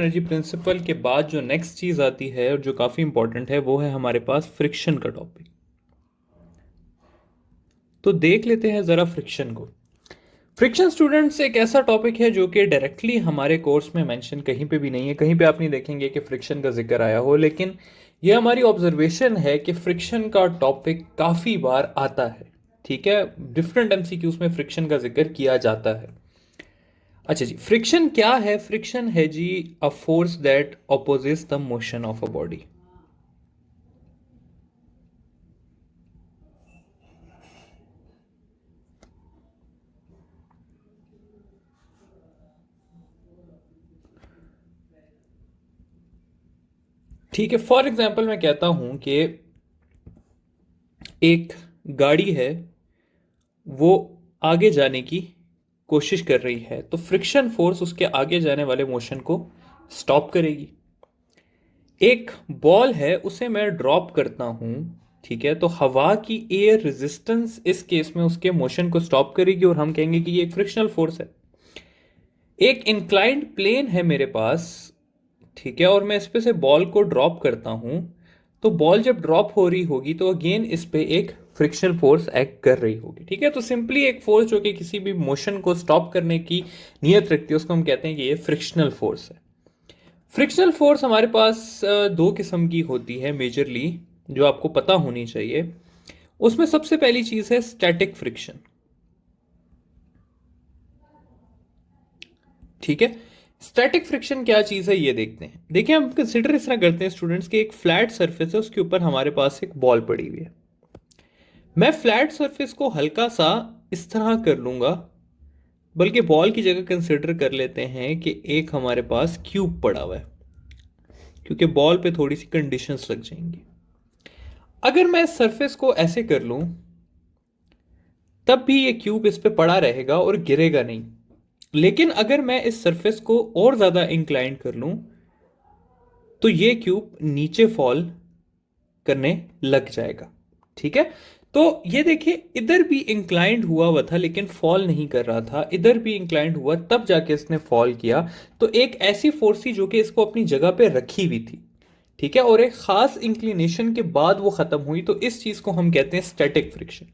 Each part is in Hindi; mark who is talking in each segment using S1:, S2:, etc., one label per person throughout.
S1: एनर्जी प्रिंसिपल के बाद जो नेक्स्ट चीज आती है और जो काफी इंपॉर्टेंट है वो है हमारे पास फ्रिक्शन का टॉपिक। तो देख लेते हैं जरा फ्रिक्शन को। फ्रिक्शन स्टूडेंट्स एक ऐसा टॉपिक है जो कि डायरेक्टली हमारे कोर्स में मेंशन कहीं पे भी नहीं है, कहीं पे आप नहीं देखेंगे कि फ्रिक्शन का जिक्र आया हो, लेकिन ये हमारी ऑब्जर्वेशन है कि फ्रिक्शन का टॉपिक काफी बार आता है। ठीक है, डिफरेंट एमसीक्यूज में फ्रिक्शन का जिक्र किया जाता है। अच्छा जी, फ्रिक्शन क्या है? फ्रिक्शन है जी a force that opposes the motion of a body. ठीक है, फॉर एग्जाम्पल मैं कहता हूं कि एक गाड़ी है, वो आगे जाने की कोशिश कर रही है, तो फ्रिक्शन फोर्स उसके आगे जाने वाले मोशन को स्टॉप करेगी। एक बॉल है, उसे मैं ड्रॉप करता हूं, ठीक है, तो हवा की एयर रेजिस्टेंस इस केस में उसके मोशन को स्टॉप करेगी और हम कहेंगे कि ये एक फ्रिक्शनल फोर्स है। एक इंक्लाइंड प्लेन है मेरे पास, ठीक है, और मैं इस पे से बॉल को ड्रॉप करता हूं, तो बॉल जब ड्रॉप हो रही होगी तो अगेन इस पे एक फ्रिक्शनल फोर्स एक्ट कर रही होगी। ठीक है, तो सिंपली एक फोर्स जो कि किसी भी मोशन को स्टॉप करने की नियत रखती है उसको हम कहते हैं कि ये फ्रिक्शनल फोर्स है। फ्रिक्शनल फोर्स हमारे पास दो किस्म की होती है मेजरली, जो आपको पता होनी चाहिए। उसमें सबसे पहली चीज है स्टैटिक फ्रिक्शन। ठीक है, स्टैटिक फ्रिक्शन क्या चीज है ये देखते हैं। देखिए, हम कंसिडर इस तरह करते हैं स्टूडेंट्स कि एक फ्लैट सरफेस है, उसके ऊपर हमारे पास एक बॉल पड़ी हुई है। मैं फ्लैट सरफेस को हल्का सा इस तरह कर लूंगा, बल्कि बॉल की जगह कंसिडर कर लेते हैं कि एक हमारे पास क्यूब पड़ा हुआ है, क्योंकि बॉल पे थोड़ी सी कंडीशंस लग जाएंगी। अगर मैं इस सरफेस को ऐसे कर लूं, तब भी ये क्यूब इस पे पड़ा रहेगा और गिरेगा नहीं। लेकिन अगर मैं इस सरफेस को और ज्यादा इंक्लाइन कर लूं, तो ये क्यूब नीचे फॉल करने लग जाएगा। ठीक है, तो ये देखिए, इधर भी इंक्लाइंड हुआ हुआ था लेकिन फॉल नहीं कर रहा था, इधर भी इंक्लाइंड हुआ तब जाके इसने फॉल किया। तो एक ऐसी फोर्स थी जो कि इसको अपनी जगह पे रखी हुई थी। ठीक है, और एक खास इंक्लिनेशन के बाद वो खत्म हुई, तो इस चीज को हम कहते हैं स्टैटिक फ्रिक्शन।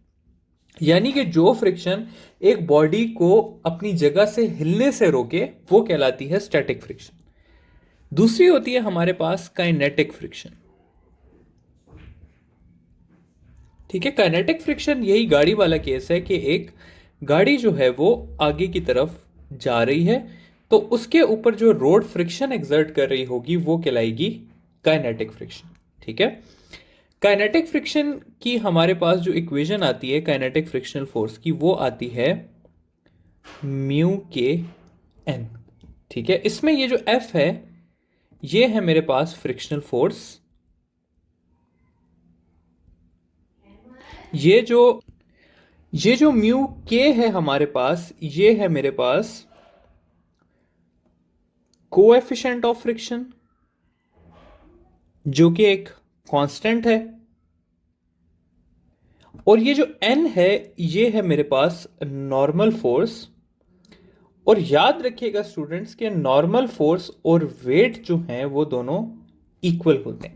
S1: यानी कि जो फ्रिक्शन एक बॉडी को अपनी जगह से हिलने से रोके वो कहलाती है स्टैटिक फ्रिक्शन। दूसरी होती है हमारे पास काइनेटिक फ्रिक्शन। ठीक है, काइनेटिक फ्रिक्शन यही गाड़ी वाला केस है कि एक गाड़ी जो है वो आगे की तरफ जा रही है, तो उसके ऊपर जो रोड फ्रिक्शन एक्सर्ट कर रही होगी वो कहलाएगी काइनेटिक फ्रिक्शन। ठीक है, काइनेटिक फ्रिक्शन की हमारे पास जो इक्वेशन आती है काइनेटिक फ्रिक्शनल फोर्स की, वो आती है म्यू के एन। ठीक है, इसमें ये जो एफ है ये है मेरे पास फ्रिक्शनल फोर्स, ये जो ये जो म्यू के है हमारे पास, ये है मेरे पास कोएफिशिएंट ऑफ फ्रिक्शन, जो कि एक कांस्टेंट है। और ये जो एन है ये है मेरे पास नॉर्मल फोर्स। और याद रखिएगा स्टूडेंट्स के नॉर्मल फोर्स और वेट जो हैं वो दोनों इक्वल होते हैं।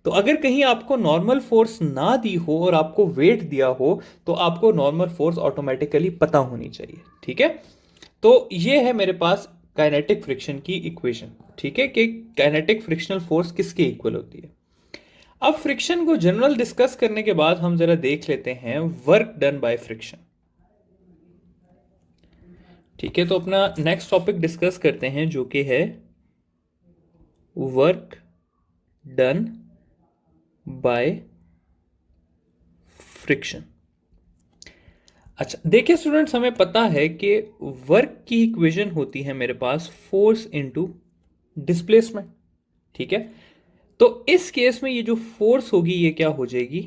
S1: तो अगर कहीं आपको नॉर्मल फोर्स ना दी हो और आपको वेट दिया हो, तो आपको नॉर्मल फोर्स ऑटोमेटिकली पता होनी चाहिए। ठीक है, तो ये है मेरे पास काइनेटिक फ्रिक्शन की इक्वेशन। ठीक है, कि काइनेटिक फ्रिक्शनल फोर्स किसके इक्वल होती है। अब फ्रिक्शन को जनरल डिस्कस करने के बाद हम जरा देख लेते हैं वर्क डन बाय फ्रिक्शन। ठीक है, तो अपना नेक्स्ट टॉपिक डिस्कस करते हैं जो कि है वर्क डन बाय फ्रिक्शन। अच्छा देखिए स्टूडेंट्स, हमें पता है कि वर्क की इक्वेशन होती है मेरे पास फोर्स इनटू डिस्प्लेसमेंट। ठीक है, तो इस केस में ये जो फोर्स होगी ये क्या हो जाएगी?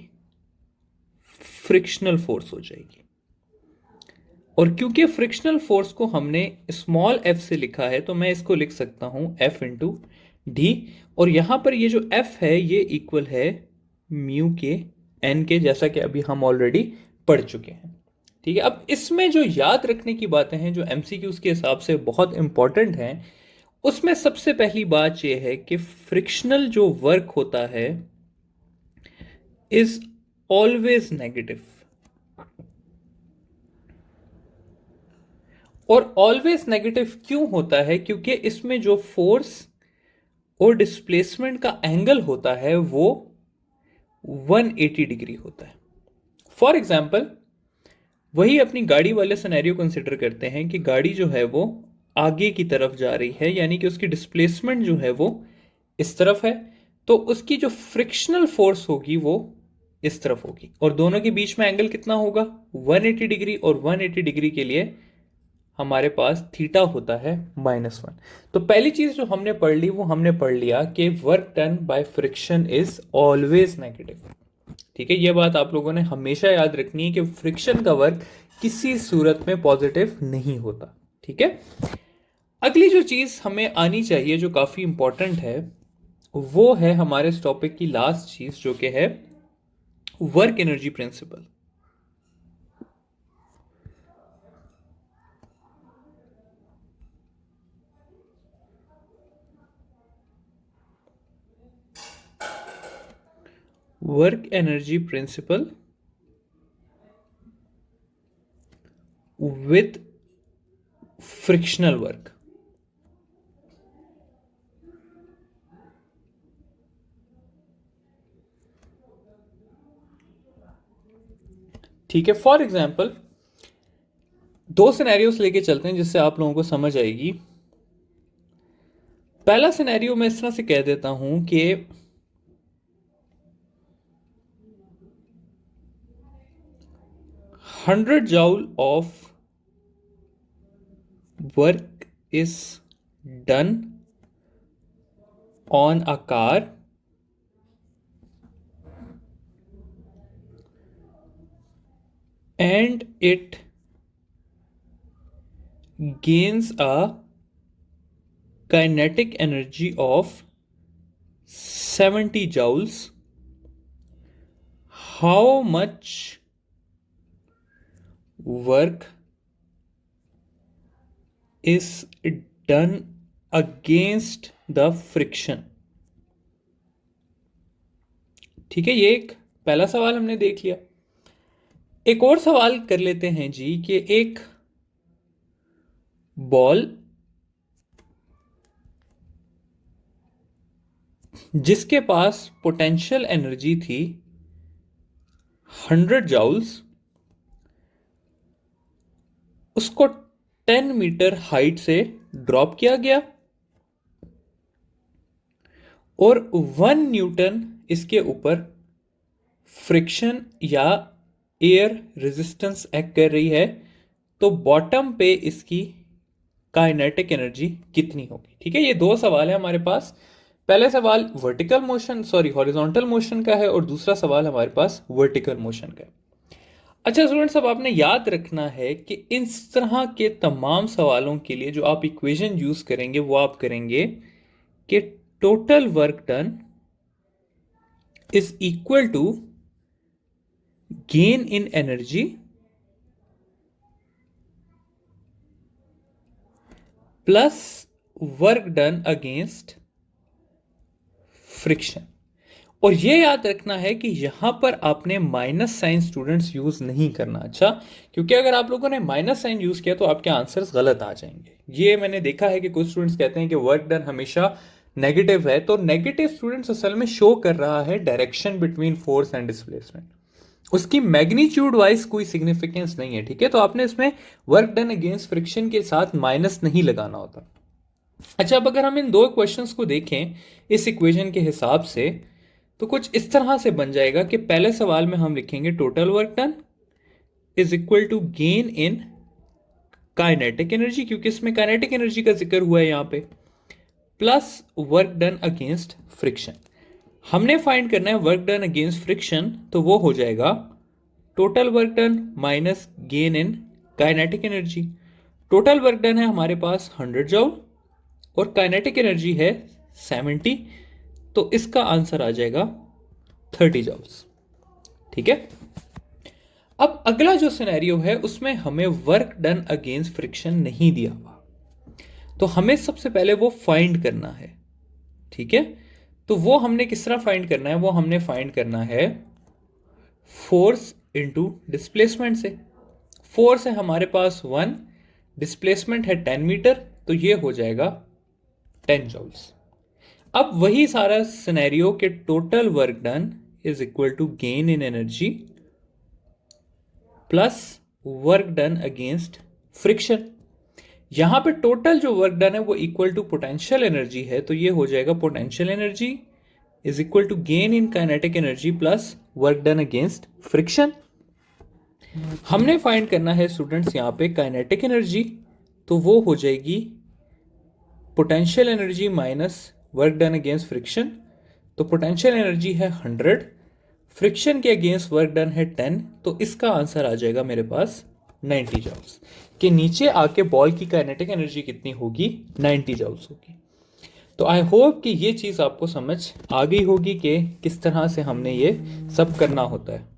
S1: फ्रिक्शनल फोर्स हो जाएगी। और क्योंकि फ्रिक्शनल फोर्स को हमने स्मॉल एफ से लिखा है, तो मैं इसको लिख सकता हूं एफ इंटू डी। और यहां पर ये जो एफ है ये इक्वल है म्यू के एन के, जैसा कि अभी हम ऑलरेडी पढ़ चुके हैं। ठीक है, अब इसमें जो याद रखने की बातें हैं जो एमसीक्यूज के हिसाब से बहुत इंपॉर्टेंट हैं, उसमें सबसे पहली बात यह है कि फ्रिक्शनल जो वर्क होता है इज ऑलवेज नेगेटिव। और ऑलवेज नेगेटिव क्यों होता है? क्योंकि इसमें जो फोर्स और डिस्प्लेसमेंट का एंगल होता है वो 180 डिग्री होता है। फॉर एग्जाम्पल, वही अपनी गाड़ी वाले सिनेरियो कंसिडर करते हैं कि गाड़ी जो है वो आगे की तरफ जा रही है, यानी कि उसकी डिस्प्लेसमेंट जो है वो इस तरफ है, तो उसकी जो फ्रिक्शनल फोर्स होगी वो इस तरफ होगी, और दोनों के बीच में एंगल कितना होगा? 180 डिग्री। और 180 डिग्री के लिए हमारे पास थीटा होता है -1। तो पहली चीज जो हमने पढ़ ली वो हमने पढ़ लिया कि work done by friction is always negative. ठीक है, ये बात आप लोगों ने हमेशा याद रखनी है कि फ्रिक्शन का वर्क किसी सूरत में पॉजिटिव नहीं होता। ठीक है, अगली जो चीज हमें आनी चाहिए जो काफी इंपॉर्टेंट है वो है हमारे इस टॉपिक की लास्ट चीज जो कि है work energy principal. Work energy principal with frictional work. ठीक है, फॉर एग्जाम्पल दो सिनेरियोस लेके चलते हैं जिससे आप लोगों को समझ आएगी। पहला सिनेरियो मैं इस तरह से कह देता हूं कि 100 joule of work is done on a car and it gains a kinetic energy of 70 joules. How much work is done against the friction? ठीक है, ये एक पहला सवाल हमने देख लिया। एक और सवाल कर लेते हैं जी कि एक बॉल जिसके पास पोटेंशियल एनर्जी थी 100 जाउल्स, उसको 10 मीटर हाइट से ड्रॉप किया गया और 1 न्यूटन इसके ऊपर फ्रिक्शन या एयर रेजिस्टेंस एक्ट कर रही है, तो बॉटम पे इसकी काइनेटिक एनर्जी कितनी होगी? ठीक है, ये दो सवाल है हमारे पास। पहले सवाल हॉरिजॉन्टल मोशन का है और दूसरा सवाल हमारे पास वर्टिकल मोशन का है। अच्छा स्टूडेंट्स, अब आपने याद रखना है कि इस तरह के तमाम सवालों के लिए जो आप इक्वेशन यूज करेंगे वो आप करेंगे कि total work done is equal to gain in energy plus work done against friction. और यह याद रखना है कि यहां पर आपने माइनस साइन स्टूडेंट्स यूज नहीं करना। अच्छा, क्योंकि अगर आप लोगों ने माइनस साइन यूज किया तो आपके आंसर्स गलत आ जाएंगे। ये मैंने देखा है कि कुछ स्टूडेंट्स कहते हैं कि वर्क डन हमेशा नेगेटिव है, तो नेगेटिव स्टूडेंट्स असल में शो कर रहा है direction between force and displacement, उसकी मैग्नीट्यूड वाइज कोई सिग्निफिकेंस नहीं है। ठीक है, तो आपने इसमें वर्क डन अगेंस्ट फ्रिक्शन के साथ माइनस नहीं लगाना होता। अच्छा, अब अगर हम इन दो क्वेश्चंस को देखें इस इक्वेशन के हिसाब से तो कुछ इस तरह से बन जाएगा कि पहले सवाल में हम लिखेंगे total work done is equal to gain in kinetic energy, क्योंकि इसमें काइनेटिक एनर्जी का जिक्र हुआ है यहां पे, plus work done against friction. हमने फाइंड करना है वर्क डन अगेंस्ट फ्रिक्शन, तो वो हो जाएगा total work done minus gain in kinetic energy. Total work done है हमारे पास 100 जूल और काइनेटिक एनर्जी है 70, तो इसका आंसर आ जाएगा 30 जूल्स। ठीक है, अब अगला जो सिनेरियो है उसमें हमें वर्क डन अगेंस्ट फ्रिक्शन नहीं दिया हुआ, तो हमें सबसे पहले वो फाइंड करना है, ठीक है। तो वो हमने किस तरह फाइंड करना है, वो हमने फाइंड करना है फोर्स इनटू डिस्प्लेसमेंट से। फोर्स है हमारे पास 1, डिस्प्लेसमेंट है 10 मीटर, तो ये हो जाएगा 10 जूल्स। अब वही सारा सिनेरियो के total work done is equal to gain in energy plus work done against friction. यहां पे टोटल जो वर्क डन है वो इक्वल टू पोटेंशियल एनर्जी है, तो ये हो जाएगा potential energy is equal to gain in kinetic energy plus work done against friction. हमने फाइंड करना है स्टूडेंट्स यहां पे काइनेटिक एनर्जी, तो वो हो जाएगी potential energy minus work done against friction. तो पोटेंशियल एनर्जी है 100, फ्रिक्शन के अगेंस्ट वर्क डन है 10, तो इसका आंसर आ जाएगा मेरे पास 90 जूल्स। के नीचे आके बॉल की काइनेटिक एनर्जी कितनी होगी, 90 जूल्स होगी। तो आई होप कि ये चीज़ आपको समझ आ गई होगी कि किस तरह से हमने ये सब करना होता है।